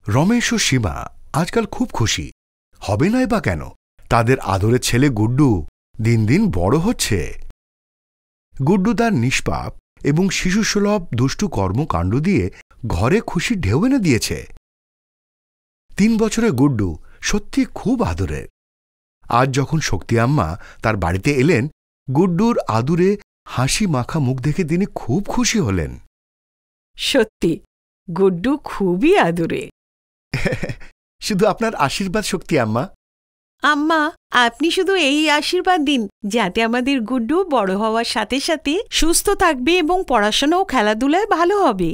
রমেশ ও সীমা আজকাল খুব খুশি, হবে নাই বা কেন? তাদের আদরের ছেলে গুড্ডু দিন দিন বড় হচ্ছে। গুড্ডু তার নিষ্পাপ এবং শিশুসুলভ দুষ্টু কর্মকাণ্ড দিয়ে ঘরে খুশির ঢেউ এনে দিয়েছে। 3 বছরের গুড্ডু সত্যি খুব আদরের। আজ যখন শক্তি আম্মা তার বাড়িতে এলেন, গুড্ডুর আদুরে হাসি মাখা মুখ দেখে তিনি খুব খুশি হলেন। সত্যি গুড্ডু খুবই আদুরে। শুধু আপনার আশীর্বাদ শক্তি আম্মা। আম্মা, আপনি শুধু এই আশীর্বাদ দিন যাতে আমাদের গুড্ডু বড় হওয়ার সাথে সাথে সুস্থ থাকবে এবং পড়াশোনা ও খেলাধুলায় ভালো হবে।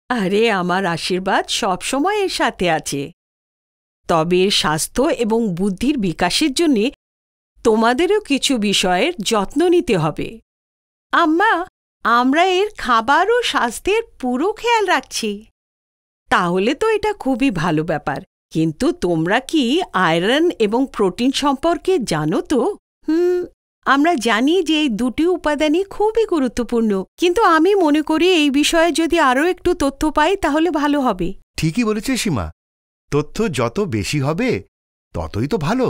আরে, আমার আশীর্বাদ সবসময় এর সাথে আছে। তবে এর স্বাস্থ্য এবং বুদ্ধির বিকাশের জন্য তোমাদেরও কিছু বিষয়ের যত্ন নিতে হবে। আম্মা, আমরা এর খাবার ও স্বাস্থ্যের পুরো খেয়াল রাখছি। তাহলে তো এটা খুবই ভালো ব্যাপার। কিন্তু তোমরা কি আয়রন এবং প্রোটিন সম্পর্কে জানো তো? আমরা জানি যে এই দুটি উপাদানই খুবই গুরুত্বপূর্ণ, কিন্তু আমি মনে করি এই বিষয়ে যদি আরও একটু তথ্য পাই তাহলে ভালো হবে। ঠিকই বলেছে সীমা, তথ্য যত বেশি হবে ততই তো ভালো,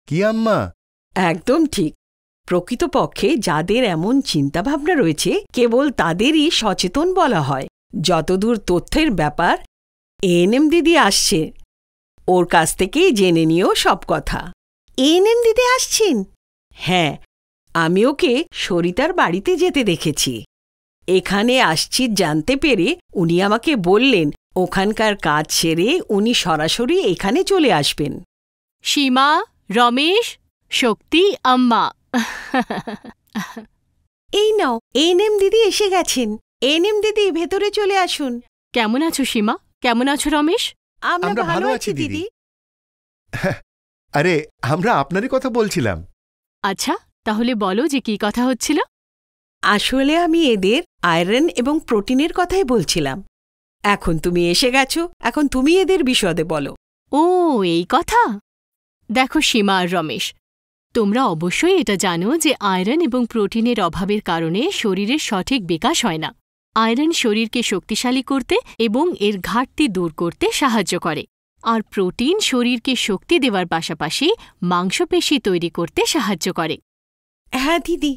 কি আম্মা? একদম ঠিক। প্রকৃতপক্ষে যাদের এমন চিন্তাভাবনা রয়েছে কেবল তাদেরই সচেতন বলা হয়। যতদূর তথ্যের ব্যাপার, এএনএম দিদি আসছে, ওর কাছ থেকেই জেনে নিও সব কথা। এএনএম দিদি আসছেন? হ্যাঁ, আমি ওকে সরিতার বাড়িতে যেতে দেখেছি। এখানে আসছি জানতে পেরে উনি আমাকে বললেন ওখানকার কাজ সেরে উনি সরাসরি এখানে চলে আসবেন। সীমা, রমেশ, শক্তি আম্মা। এই নাও, এএনএম দিদি এসে গেছেন। এএনএম দিদি, ভেতরে চলে আসুন। কেমন আছো সীমা? কেমন আছো রমেশ? আমরা ভালো আছি দিদি। আরে, আমরা আপনারই কথা বলছিলাম। আচ্ছা, তাহলে বলো যে কি কথা হচ্ছিল। আসলে আমি এদের আয়রন এবং প্রোটিনের কথাই বলছিলাম। এখন তুমি এসে গেছো, এখন তুমি এদের বিশদে বলো। ও, এই কথা। দেখো সীমা আর রমেশ, তোমরা অবশ্যই এটা জানো যে আয়রন এবং প্রোটিনের অভাবের কারণে শরীরের সঠিক বিকাশ হয় না। আয়রন শরীরকে শক্তিশালী করতে এবং এর ঘাটতি দূর করতে সাহায্য করে, আর প্রোটিন শরীরকে শক্তি দেওয়ার পাশাপাশি মাংসপেশি তৈরি করতে সাহায্য করে। হ্যাঁ দিদি,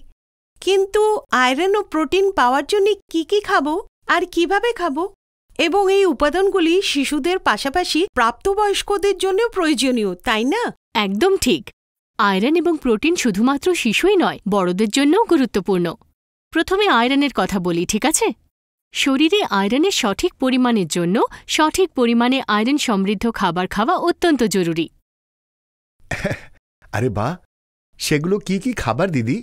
কিন্তু আয়রন ও প্রোটিন পাওয়ার জন্য কি কি খাবো আর কিভাবে খাবো? এবং এই উপাদানগুলি শিশুদের পাশাপাশি প্রাপ্তবয়স্কদের জন্যও প্রয়োজনীয়, তাই না? একদম ঠিক। আয়রন এবং প্রোটিন শুধুমাত্র শিশুই নয়, বড়দের জন্যও গুরুত্বপূর্ণ। প্রথমে আয়রনের কথা বলি, ঠিক আছে? শরীরে আয়রনের সঠিক পরিমাণের জন্য সঠিক পরিমাণে আয়রন সমৃদ্ধ খাবার খাওয়া অত্যন্ত জরুরি। আরে বাহ, সেগুলো কি কি খাবার দিদি?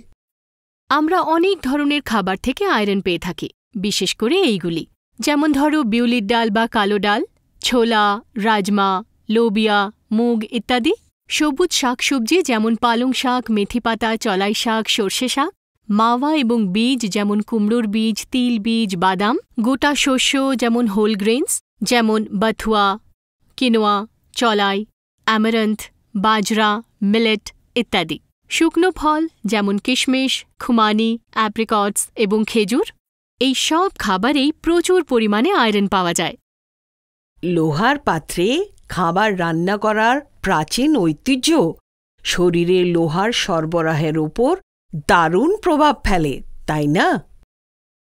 আমরা অনেক ধরনের খাবার থেকে আয়রন পেয়ে থাকি, বিশেষ করে এইগুলি, যেমন ধরো বিউলির ডাল বা কালো ডাল, ছোলা, রাজমা, লোবিয়া, মুগ ইত্যাদি। সবুজ শাকসবজি যেমন পালং শাক, মেথি পাতা, চলাই শাক, সর্ষে শাক। মাওয়া এবং বীজ যেমন কুমড়োর বীজ, তিল বীজ, বাদাম। গোটা শস্য যেমন হোল গ্রেনস, যেমন বাথুয়া, কিনোয়া, চলাই, অ্যামারান্থ, বাজরা, মিলেট ইত্যাদি। শুকনো ফল যেমন কিশমিশ, খুমানি, অ্যাপ্রিকটস এবং খেজুর। এই সব খাবারেই প্রচুর পরিমাণে আয়রন পাওয়া যায়। লোহার পাত্রে খাবার রান্না করার প্রাচীন ঐতিহ্য শরীরে লোহার সরবরাহের উপর দারুণ প্রভাব ফেলে, তাই না?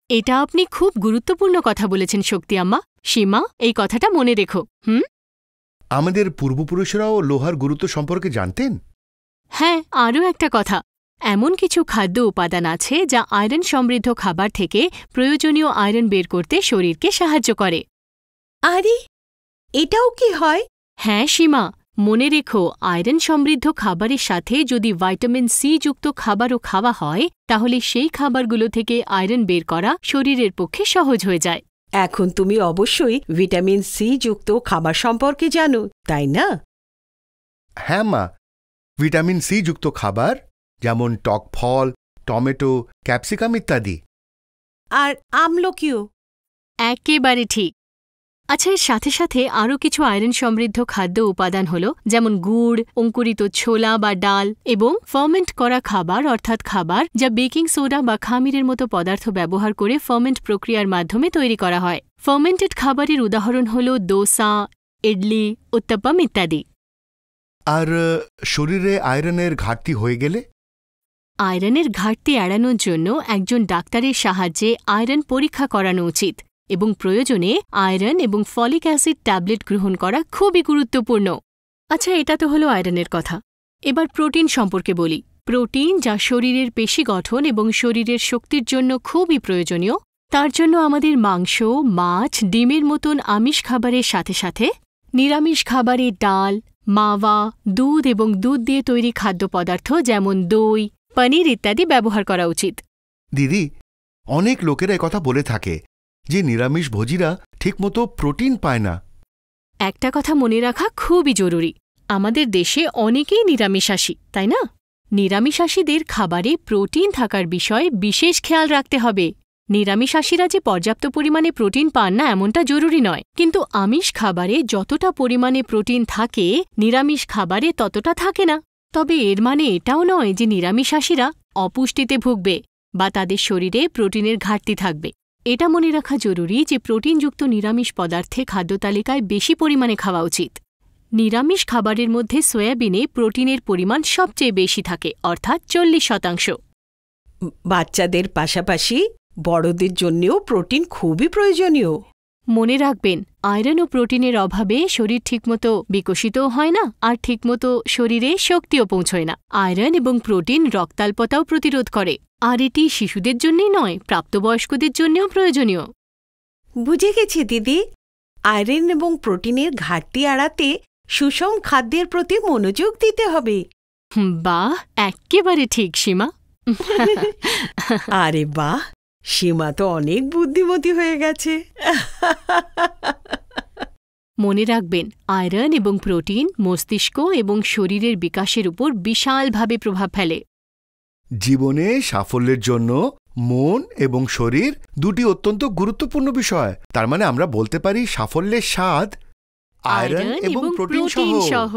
এটা আপনি খুব গুরুত্বপূর্ণ কথা বলেছেন শক্তি আম্মা। সীমা, এই কথাটা মনে রেখো। আমাদের পূর্বপুরুষরাও লোহার গুরুত্ব সম্পর্কে জানতেন। হ্যাঁ, আরও একটা কথা, এমন কিছু খাদ্য উপাদান আছে যা আয়রন সমৃদ্ধ খাবার থেকে প্রয়োজনীয় আয়রন বের করতে শরীরকে সাহায্য করে। আরে, এটাও কি হয়? হ্যাঁ সীমা, মনে রেখো, আয়রন সমৃদ্ধ খাবারের সাথে যদি ভিটামিন সি যুক্ত খাবারও খাওয়া হয় তাহলে সেই খাবারগুলো থেকে আয়রন বের করা শরীরের পক্ষে সহজ হয়ে যায়। এখন তুমি অবশ্যই ভিটামিন সি যুক্ত খাবার সম্পর্কে জানো, তাই না? হ্যাঁ মা, ভিটামিন সি যুক্ত খাবার যেমন টক ফল, টমেটো, ক্যাপসিকাম ইত্যাদি। আর আমলকিও। একেবারে ঠিক। আচ্ছা, এর সাথে সাথে আরও কিছু আয়রন সমৃদ্ধ খাদ্য উপাদান হল যেমন গুড়, অঙ্কুরিত ছোলা বা ডাল এবং ফার্মেন্ট করা খাবার, অর্থাৎ খাবার যা বেকিং সোডা বা খামিরের মতো পদার্থ ব্যবহার করে ফার্মেন্ট প্রক্রিয়ার মাধ্যমে তৈরি করা হয়। ফার্মেন্টেড খাবারের উদাহরণ হল দোসা, ইডলি, উত্তপম ইত্যাদি। আর শরীরে আয়রনের ঘাটতি হয়ে গেলে? আয়রনের ঘাটতি এড়ানোর জন্য একজন ডাক্তারের সাহায্যে আয়রন পরীক্ষা করানো উচিত এবং প্রয়োজনে আয়রন এবং ফলিক অ্যাসিড ট্যাবলেট গ্রহণ করা খুবই গুরুত্বপূর্ণ। আচ্ছা, এটা তো হলো আয়রনের কথা। এবার প্রোটিন সম্পর্কে বলি। প্রোটিন, যা শরীরের পেশি গঠন এবং শরীরের শক্তির জন্য খুবই প্রয়োজনীয়, তার জন্য আমাদের মাংস, মাছ, ডিমের মতন আমিষ খাবারের সাথে সাথে নিরামিষ খাবারে ডাল, মাওয়া, দুধ এবং দুধ দিয়ে তৈরি খাদ্যপদার্থ যেমন দই, পনির ইত্যাদি ব্যবহার করা উচিত। দিদি, অনেক লোকেরা কথা বলে থাকে যে নিরামিষ ভোজীরা ঠিকমতো প্রোটিন পায় না। একটা কথা মনে রাখা খুবই জরুরি। আমাদের দেশে অনেকেই নিরামিষাশী, তাই না? নিরামিষাশীদের খাবারে প্রোটিন থাকার বিষয়ে বিশেষ খেয়াল রাখতে হবে। নিরামিষাশীরা যে পর্যাপ্ত পরিমাণে প্রোটিন পান না এমনটা জরুরি নয়, কিন্তু আমিষ খাবারে যতটা পরিমাণে প্রোটিন থাকে নিরামিষ খাবারে ততটা থাকে না। তবে এর মানে এটাও নয় যে নিরামিষাশীরা অপুষ্টিতে ভুগবে বা তাদের শরীরে প্রোটিনের ঘাটতি থাকবে। এটা মনে রাখা জরুরি যে প্রোটিনযুক্ত নিরামিষ পদার্থে খাদ্যতালিকায় বেশি পরিমাণে খাওয়া উচিত। নিরামিষ খাবারের মধ্যে সয়াবিনে প্রোটিনের পরিমাণ সবচেয়ে বেশি থাকে, অর্থাৎ 40%। বাচ্চাদের পাশাপাশি বড়দের জন্যেও প্রোটিন খুবই প্রয়োজনীয়। মনে রাখবেন, আয়রন ও প্রোটিনের অভাবে শরীর ঠিকমতো বিকশিতও হয় না আর ঠিকমতো শরীরে শক্তিও পৌঁছয় না। আয়রন এবং প্রোটিন রক্তাল্পতাও প্রতিরোধ করে, আর এটি শিশুদের জন্যই নয়, প্রাপ্তবয়স্কদের জন্যও প্রয়োজনীয়। বুঝে গেছি দিদি। আয়রন এবং প্রোটিনের ঘাটতি এড়াতে সুষম খাদ্যের প্রতি মনোযোগ দিতে হবে। বাহ, এক্কেবারে ঠিক সীমা। আরে বাহ, সীমা তো অনেক বুদ্ধিমতী হয়ে গেছে। মনে রাখবেন, আয়রন এবং প্রোটিন মস্তিষ্ক এবং শরীরের বিকাশের উপর বিশালভাবে প্রভাব ফেলে। জীবনে সাফল্যের জন্য মন এবং শরীর দুটি অত্যন্ত গুরুত্বপূর্ণ বিষয়। তার মানে আমরা বলতে পারি সাফল্যের স্বাদ আয়রন এবং প্রোটিন সহ।